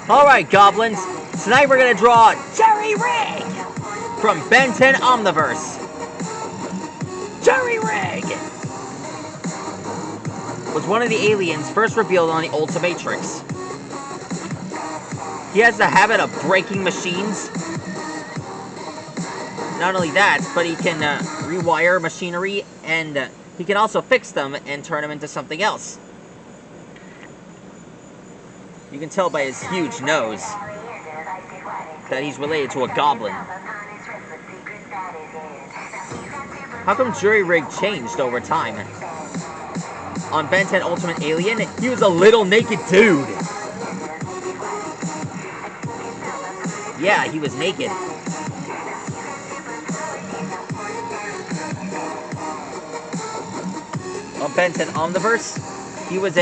Alright, goblins. Tonight we're gonna draw Jurryrigg from Ben 10 Omniverse. Jurryrigg was one of the aliens first revealed on the Ultimatrix. He has the habit of breaking machines. Not only that, but he can rewire machinery, and he can also fix them and turn them into something else. You can tell by his huge nose that he's related to a goblin. How come Jurryrigg changed over time? On Ben 10 Ultimate Alien, he was a little naked dude. Yeah, he was naked. On Ben 10 Omniverse, he was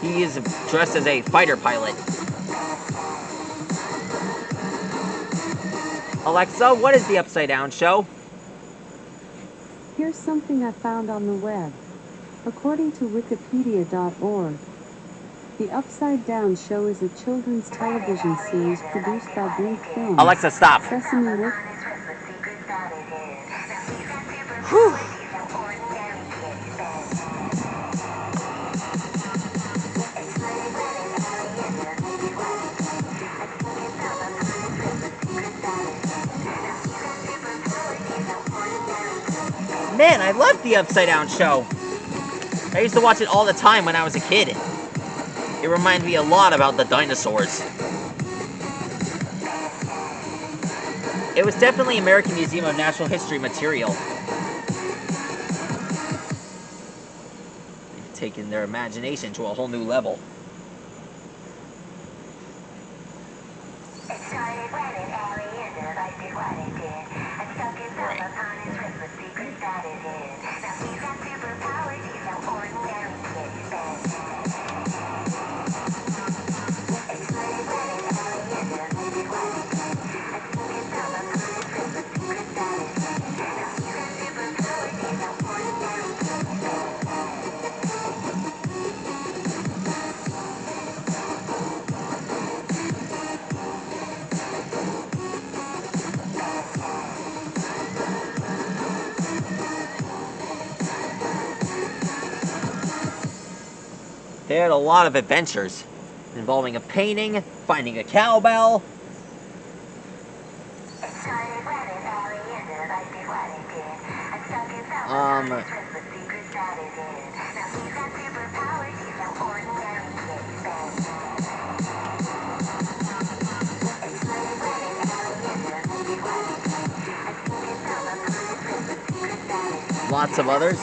he is dressed as a fighter pilot. Alexa, what is the Upside Down Show? Here's something I found on the web. According to Wikipedia.org, the Upside Down Show is a children's television series produced by Blue Films. Alexa, stop. Sesame Work. Whew. Man, I love the Upside Down Show. I used to watch it all the time when I was a kid. It reminded me a lot about the dinosaurs. It was definitely American Museum of Natural History material. They've taken their imagination to a whole new level. They had a lot of adventures involving a painting, finding a cowbell. Lots of others.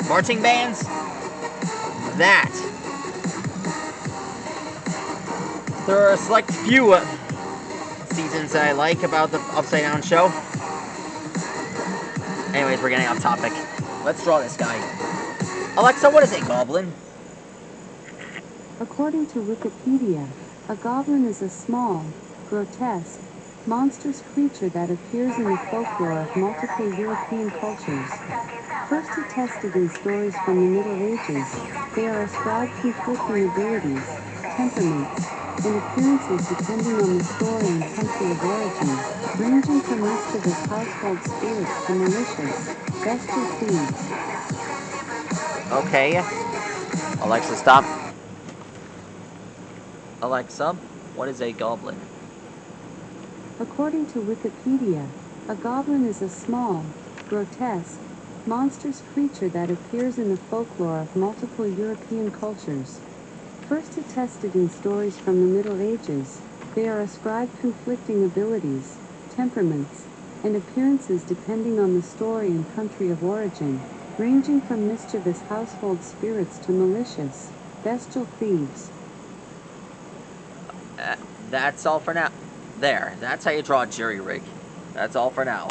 Marching bands. That. There are a select few seasons that I like about the Upside Down Show. Anyways, we're getting off topic. Let's draw this guy. Alexa, what is a goblin? According to Wikipedia, a goblin is a small, grotesque, monstrous creature that appears in the folklore of multiple European cultures. First attested in stories from the Middle Ages, they are ascribed conflicting abilities, temperaments, and appearances depending on the story and country of origin, ranging from mischievous household spirits to malicious, bestial thieves. Okay. Alexa, stop. Alexa, what is a goblin? According to Wikipedia, a goblin is a small, grotesque, monstrous creature that appears in the folklore of multiple European cultures. First attested in stories from the Middle Ages, they are ascribed conflicting abilities, temperaments, and appearances depending on the story and country of origin, ranging from mischievous household spirits to malicious, bestial thieves. That's all for now. There, that's how you draw Jurryrigg. That's all for now.